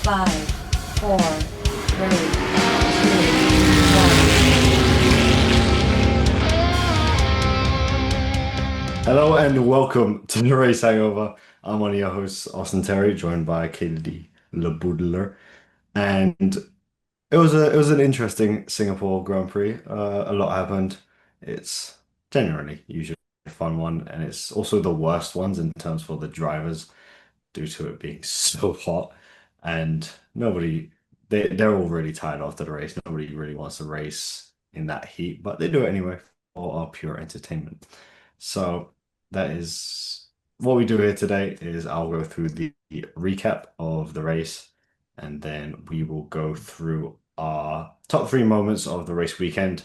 Five, four, three, two, one. Hello and welcome to the Race Hangover. I'm one of your hosts, Austin Terry, joined by Katie LeBoudler. And it was an interesting Singapore Grand Prix. A lot happened. It's generally usually a fun one, and it's also the worst ones in terms for the drivers due to it being so hot. And nobody they're all really tired after the race. Nobody really wants to race in that heat, but they do it anyway for our pure entertainment. So that is what we do here today is I'll go through the recap of the race and then we will go through our top three moments of the race weekend,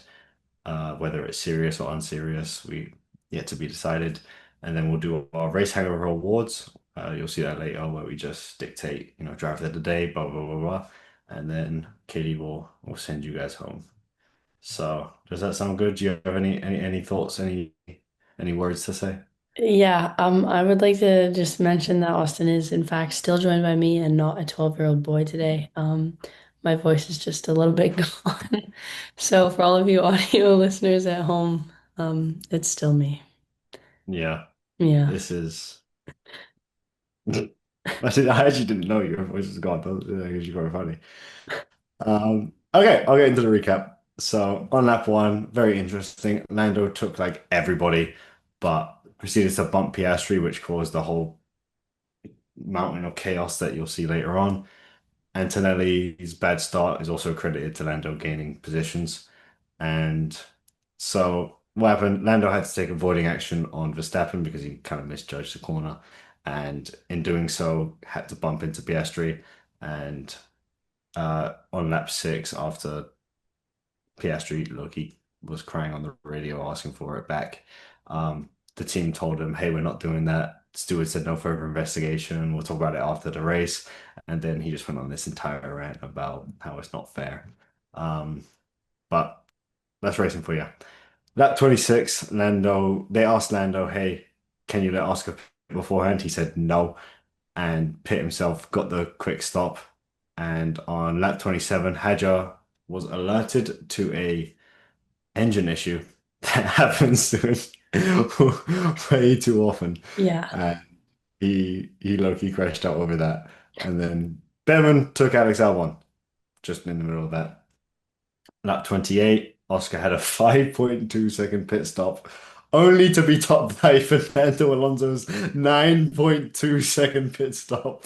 whether it's serious or unserious, we yet to be decided. And then we'll do our race hangover awards. You'll see that later where we just dictate, driver of the day, blah blah blah blah. And then Katie will send you guys home. So does that sound good? Do you have any thoughts, any words to say? Yeah, I would like to just mention that Austin is in fact still joined by me and not a 12-year-old boy today. My voice is just a little bit gone. So for all of you audio listeners at home, it's still me. Yeah, Yeah. this is. I actually didn't know your voice was gone. That was actually quite funny. Okay, I'll get into the recap. So on lap one, very interesting. Lando took like everybody, but proceeded to bump Piastri, which caused the whole mountain of chaos that you'll see later on. Antonelli's bad start is also credited to Lando gaining positions. And so what happened? Lando had to take avoiding action on Verstappen because he kind of misjudged the corner. And in doing so, had to bump into Piastri. And on lap six, after Piastri, look, he was crying on the radio asking for it back. The team told him, hey, we're not doing that. Stewart said no further investigation. We'll talk about it after the race. And then he just went on this entire rant about how it's not fair. Um, but that's racing for you. Lap 26, Lando, they asked Lando, hey, can you let Oscar pit beforehand? He said no, and pit himself, got the quick stop. And on lap 27, Hadjar was alerted to a engine issue that happens to him way too often. Yeah. And he low-key crashed out over that. And then Behrman took Alex Albon just in the middle of that. Lap 28, Oscar had a 5.2-second pit stop, only to be topped by Fernando Alonso's 9.2-second pit stop.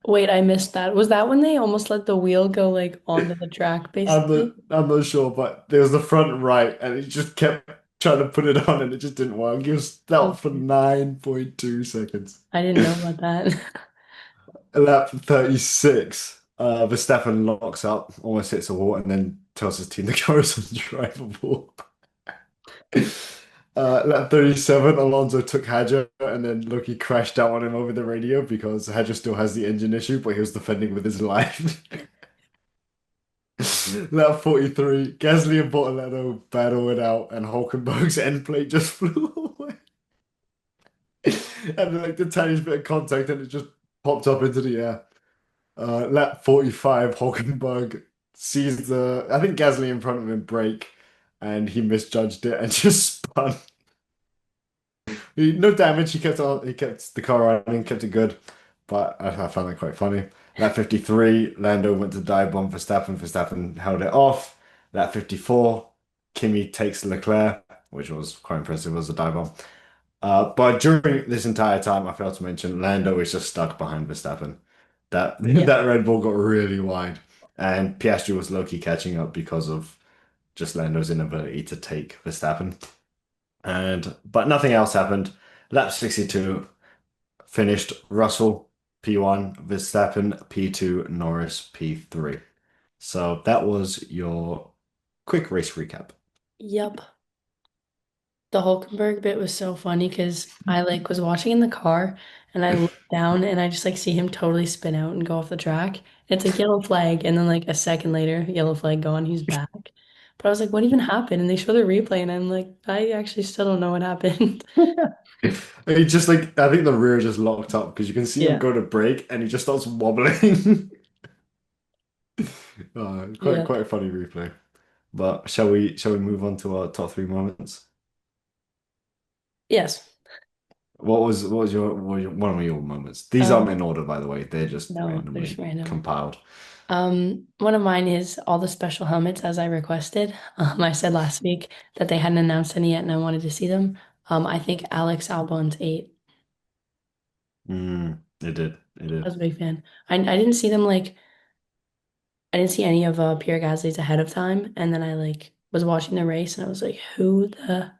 Wait, I missed that. Was that when they almost let the wheel go like onto the track, basically? I'm not sure, but there was the front right, and he just kept trying to put it on, and it just didn't work. He was stopped for Okay. 9.2 seconds. I didn't know about that. Lap 36, Verstappen locks up, almost hits a wall, and then tells his team the car is undrivable. Lap 37, Alonso took Hadjar, and then Loki crashed out on him over the radio because Hadjar still has the engine issue, but he was defending with his life. Lap 43, Gasly and Bortoleto battle it out, and Hulkenberg's end plate just flew away. And like the tiniest bit of contact, and it just popped up into the air. Lap 45, Hulkenberg sees I think Gasly in front of him brake, and he misjudged it and just spun. No damage. He kept the car running, kept it good. But I found that quite funny. Lap 53, Lando went to dive bomb Verstappen. Verstappen held it off. Lap 54, Kimi takes Leclerc, which was quite impressive. It was a dive bomb. But during this entire time, I failed to mention Lando is just stuck behind Verstappen. That Yeah. that Red Bull got really wide, and Piastri was low-key catching up because of just Lando's inability to take Verstappen. But nothing else happened. Lap 62 finished Russell P1, Verstappen P2, Norris P3. So that was your quick race recap. Yep. The Hulkenberg bit was so funny because I like was watching in the car and I look down and I just like see him totally spin out and go off the track. And it's like yellow flag, and then like a second later, yellow flag gone, he's back. But I was like, what even happened? And they show the replay and I'm like, I actually still don't know what happened. He just like I think the rear just locked up because you can see him Yeah. go to brake and he just starts wobbling. Quite Yeah. quite a funny replay. But shall we move on to our top three moments? Yes. What was your one of your moments? These aren't Um, in order, by the way. They're just no, they're just randomly random. compiled. One of mine is all the special helmets as I requested. I said last week that they hadn't announced any yet and I wanted to see them. I think Alex Albon's 8. It did. It I was did. a big fan. I didn't see them like I didn't see any of Pierre Gasly's ahead of time, and then I like was watching the race and I was like, who the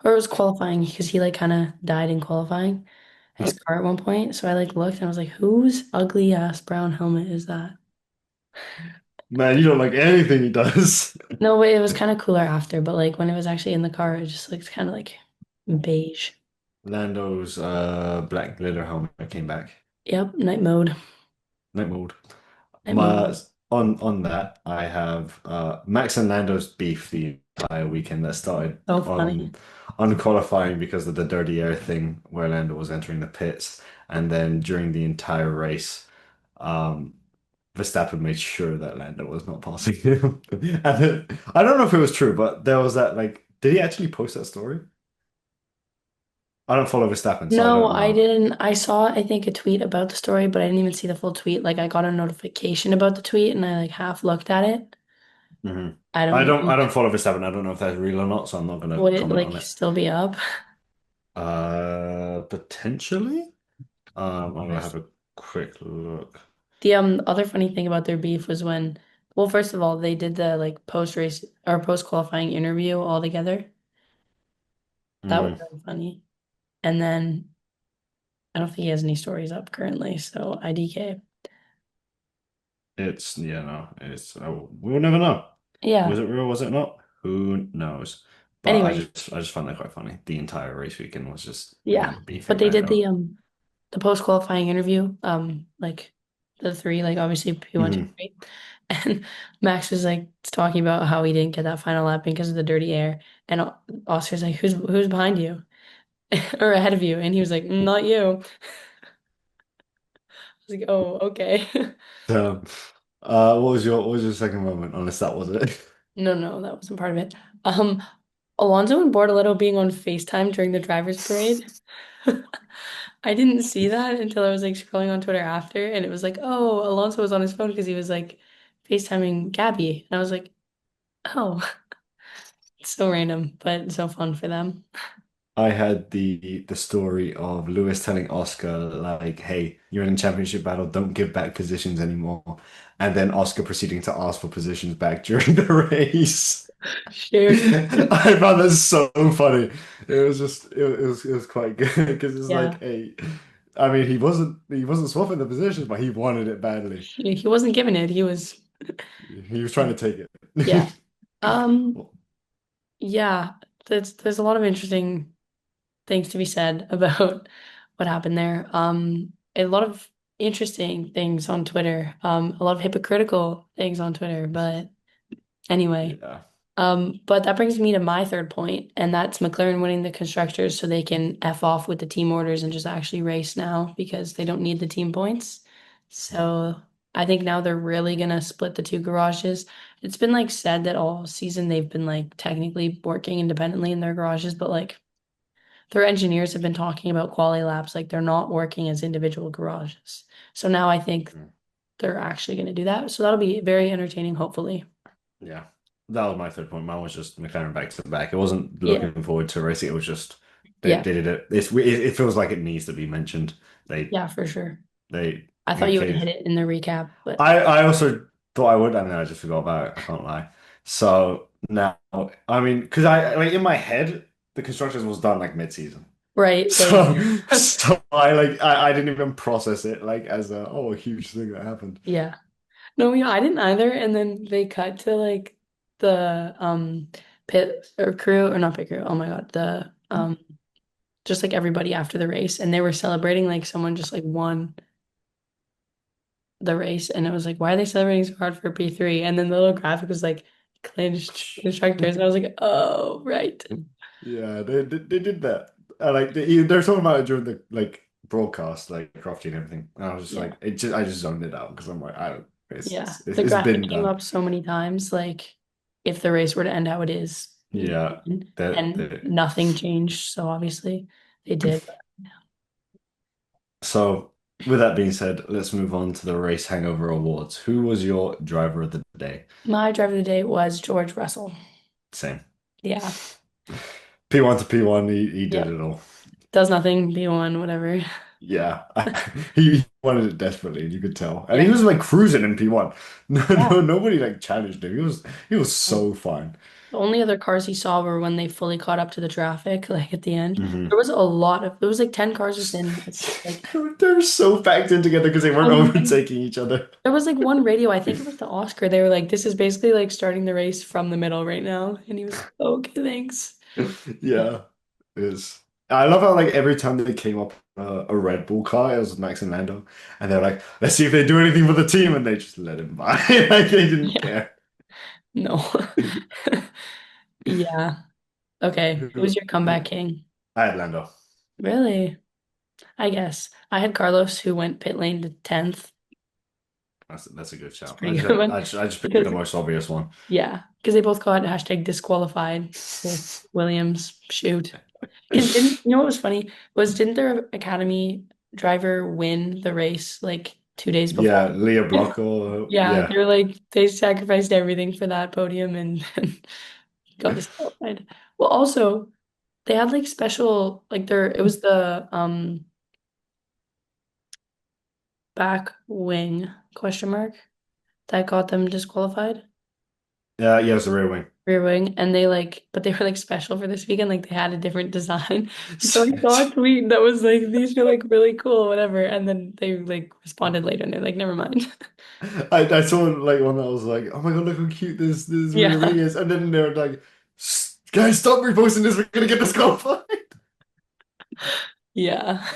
or it was qualifying because he like kind of died in qualifying his car at one point. So I like looked and I was like, whose ugly ass brown helmet is that? Man, you don't like anything he does. No, but it was kind of cooler after, but like when it was actually in the car, it just looked kind of like beige. Lando's black glitter helmet came back. Yep, night mode. Night mode. Night mode. My on that, I have Max and Lando's beef the entire weekend that started So on funny. on qualifying because of the dirty air thing where Lando was entering the pits, and then during the entire race, um, Verstappen made sure that Lando was not passing him. And then, I don't know if it was true, but there was that like, did he actually post that story? I don't follow Verstappen, so I No, don't I know. didn't. I saw, I think, a tweet about the story, but I didn't even see the full tweet. Like, I got a notification about the tweet and I like half looked at it. hmm I I don't don't I know. don't follow Verstappen. I don't know if that's real or not, so I'm not gonna Would it comment like on it. still be up? Potentially. I'm gonna have Honest. a quick look. The other funny thing about their beef was when, well, first of all, they did the like post race or post qualifying interview all together. That was Mm, really funny. And then I don't think he has any stories up currently, so IDK. it's yeah, no, it's we'll never know. Was Yeah. it real? Was it not? Who knows? But I Anyway, just I just found that quite funny. The entire race weekend was just yeah. him But beefing they did Lando. the post qualifying interview, like the three, like obviously P1, 2, hmm 3. And Max was like talking about how he didn't get that final lap because of the dirty air. And Oscar's like, who's behind you? Or ahead of you? And he was like, not you. I was like, oh, okay. So, what was your second moment? Unless that was it. No, no, that wasn't part of it. Um, Alonso and Bortoleto being on FaceTime during the driver's parade. I didn't see that until I was like scrolling on Twitter after, and it was like, oh, Alonso was on his phone because he was like FaceTiming Gabby. And I was like, oh, it's so random, but so fun for them. I had the story of Lewis telling Oscar like, "Hey, you're in a championship battle. Don't give back positions anymore." And then Oscar proceeding to ask for positions back during the race. Shared. I found that so funny. It was just it was quite good because it's like, Yeah. hey, I mean, he wasn't swapping the positions, but he wanted it badly. He wasn't giving it. He was, He was yeah. trying to take Yeah. it. Um, Well, yeah, there's a lot of interesting things to be said about what happened there. A lot of interesting things on Twitter. A lot of hypocritical things on Twitter, but anyway. yeah. But that brings me to my third point, and that's McLaren winning the constructors so they can F off with the team orders and just actually race now because they don't need the team points. So I think now they're really gonna split the two garages. It's been like said that all season they've been like technically working independently in their garages, but like their engineers have been talking about quality labs, like they're not working as individual garages. So now I think they're actually gonna do that. So that'll be very entertaining, hopefully. Yeah, that was my third point. Mine was just McLaren back to back. It wasn't Yeah, looking forward to racing. It was just they yeah, did it. It feels like it needs to be mentioned. They yeah, for sure. they I thought you would okay. hit it in the recap, but I also thought I would, and then I just forgot about it. I can't lie. So now, I mean, because I like in my head, the constructors was done like mid-season. right, same. So I didn't even process it like as a huge thing that happened. Yeah. No, I didn't either. And then they cut to like the pit or crew or not pit crew. Oh my God. The just like everybody after the race and they were celebrating like someone just like won the race and it was like, why are they celebrating so hard for P3? And then the little graphic was like clinched instructors. And I was like, oh, right. Yeah, they did that. They're talking about it during the like broadcast, like Crofty and everything. And I was just Yeah. like, I just zoned it out because I'm like, I don't. Yeah, the It's graphic been came done. up so many times, like if the race were to end how it is, he would Yeah, win. that, And that nothing changed, so obviously they did. So, with that being said, let's move on to the Race Hangover Awards. Who was your driver of the day? My driver of the day was George Russell. Same. Yeah. P1 to P1, he did Yep. it all. Does nothing, B1, whatever. Yeah, he wanted it desperately, you could tell, and he Yeah. was like cruising in P1. No, Yeah. nobody like challenged him. He was The so fine. only other cars he saw were when they fully caught up to the traffic, like at the end. Hmm There was a lot of, there was like 10 cars within, like, They were so packed in together because they weren't and then overtaking each other. there was like one radio, I think it was the Oscar. They were like, this is basically like starting the race from the middle right now. And he was like, okay, thanks. Yeah, it is. I love how like every time they came up a Red Bull car, it was Max and Lando, and they're like, "Let's see if they do anything for the team," and they just let him by, like they didn't Yeah. care. No. Yeah. Okay. Who's Who, your comeback who, king? I had Lando. Really? I guess. I had Carlos who went pit lane to 10th. That's a good It's a shout. pretty good one. I just picked Because the most obvious one. yeah, because they both got hashtag disqualified with Williams. Shoot. Because didn't you know what was funny was didn't their academy driver win the race like 2 days before? Yeah, Leah Blocker. Yeah, Yeah, they're like they sacrificed everything for that podium and, and got disqualified. Well, also they had like special like there it was the back wing question mark that got them disqualified. yeah, it was the rear wing. Rear wing, and they like, but they were like special for this weekend. Like they had a different design. So I saw a tweet that was like, "These are like really cool, whatever." And then they like responded later, and they're like, "Never mind." I saw like one that was like, "Oh my God, look how cute this rear wing Yeah, is," and then they're like, "Guys, stop reposting this. We're gonna get disqualified." yeah.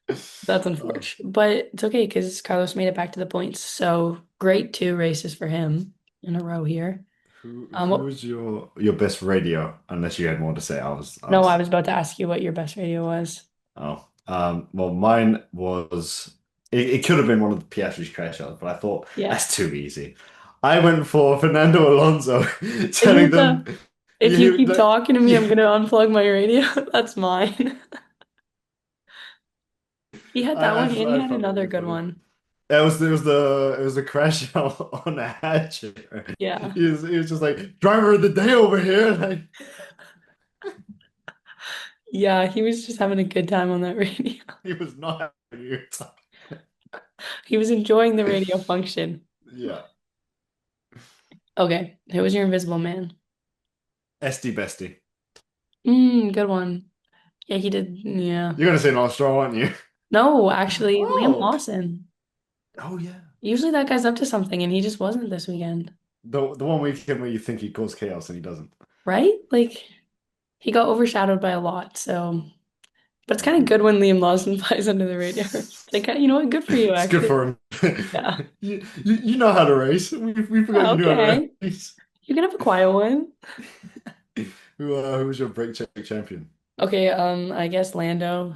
That's Oh. unfortunate, but it's okay because Carlos made it back to the points. So great 2 races for him in a row here. Who What, was your best radio? Unless you had more to say, I no, I was was about to ask you what your best radio was. oh well mine was it could have been one of the Piastri's crash outs, but I thought Yeah. that's too easy. I went for Fernando Alonso, Is telling it them the if you you keep like talking to me, I'm yeah, gonna unplug my radio? That's mine. He had that one and he I had found that another really good funny. one. It was the crash out on a hatch. Yeah. He was just like driver of the day over here. Like Yeah, he was just having a good time on that radio. he was not having a good time. He was enjoying the radio function. Yeah. Okay, who was your invisible man? Esty Bestie. Good one. Yeah, he did. Yeah. You're gonna say Lance Stroll, aren't you? No, actually, Liam Oh. Lawson. Oh yeah. Usually that guy's up to something and he just wasn't this weekend. The one weekend where you think he caused chaos and he doesn't. Right? Like he got overshadowed by a lot, so but it's kind of Mhm. good when Liam Lawson flies under the radar. It's like, you know what? Good for you, It's good actually. for him. Yeah. You know how to race. We forgot Yeah, you knew how to okay. race. You can have a quiet one. Who was your brake check champion? Okay, I guess Lando.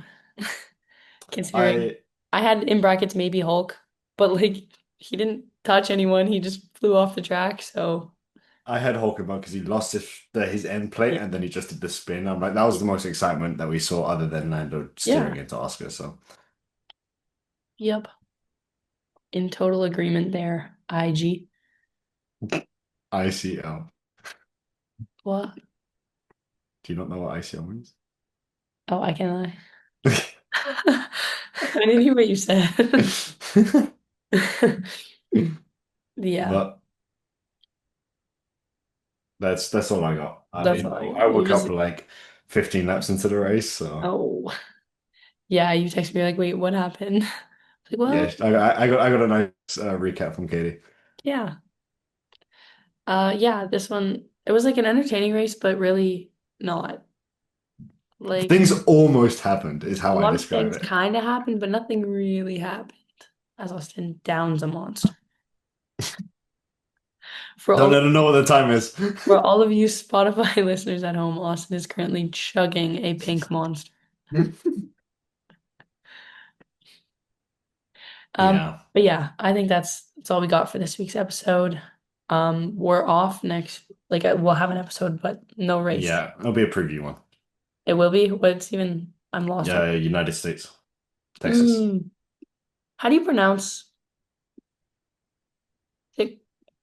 Considering I I had in brackets maybe Hulk, but like he didn't touch anyone. He just flew off the track. So I had Hulkenberg because he lost his end plate yeah, and then he just did the spin. I'm like, that was the most excitement that we saw other than Lando yeah, steering into Oscar. So yep. In total agreement there. IG. ICL. What? Do you not know what ICL means? Oh, I can lie. I didn't hear what you said. Yeah, But that's all I got. I that's mean, all I I got. You woke up just like 15 laps into the race, so oh yeah, you text me like, wait, what happened? Like, yeah, well, I got a nice recap from Katie. yeah. Yeah, this one it was like an entertaining race, but really not. Like Things almost happened, is a how I lot of describe things it. kind of happened, but nothing really happened. As Austin downs a monster. For Don't all let them know what the time is. for all of you Spotify listeners at home, Austin is currently chugging a pink monster. Yeah. But yeah, I think that's all we got for this week's episode. We're off next, like we'll have an episode, but no race. Yeah. It'll be a preview one. It will be. What's even? I'm lost on. Yeah, United States, Texas, Mm, how do you pronounce it?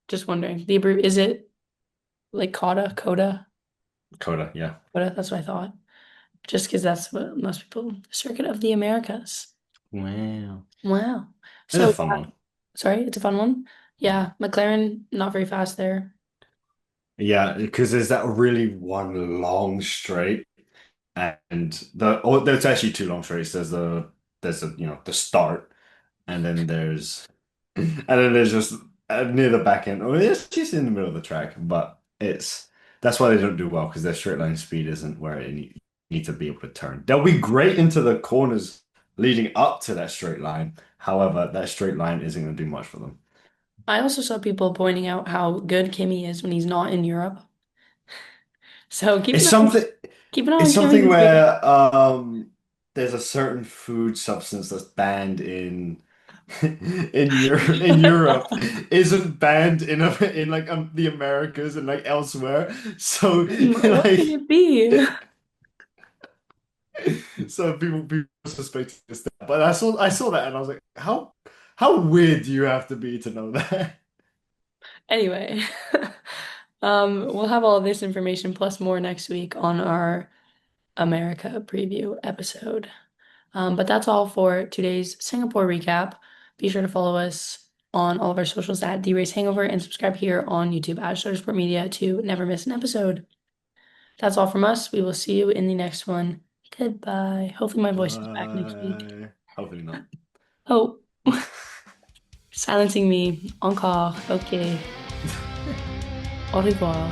Just wondering. Is it like Coda? Coda. Yeah. Coda, that's what I thought. Just because that's what most people, the Circuit of the Americas. Wow. Wow. It's a So, fun one. sorry, it's a fun one. Yeah. Yeah, McLaren, not very fast there. Yeah, because there's that really one long straight, and there's actually two long straights. There's the start, and then there's just near the back end, or it's just in the middle of the track. But that's why they don't do well because their straight line speed isn't where need to be able to turn. They'll be great into the corners leading up to that straight line. However, that straight line isn't going to do much for them. I also saw people pointing out how good Kimi is when he's not in Europe. So It's something. keep an eye It's on Kimi something this year. where there's a certain food substance that's banned in in Europe isn't banned in like the Americas and like elsewhere. So What can like it be? so people suspect this, but I saw that and I was like, how weird do you have to be to know that? Anyway, we'll have all of this information plus more next week on our America preview episode. But that's all for today's Singapore recap. Be sure to follow us on all of our socials at The Race Hangover and subscribe here on YouTube at Shutter Sport Media to never miss an episode. That's all from us. We will see you in the next one. Goodbye. Hopefully my voice is back next week. Hopefully not. Oh, silencing me. Encore. Okay. Au revoir.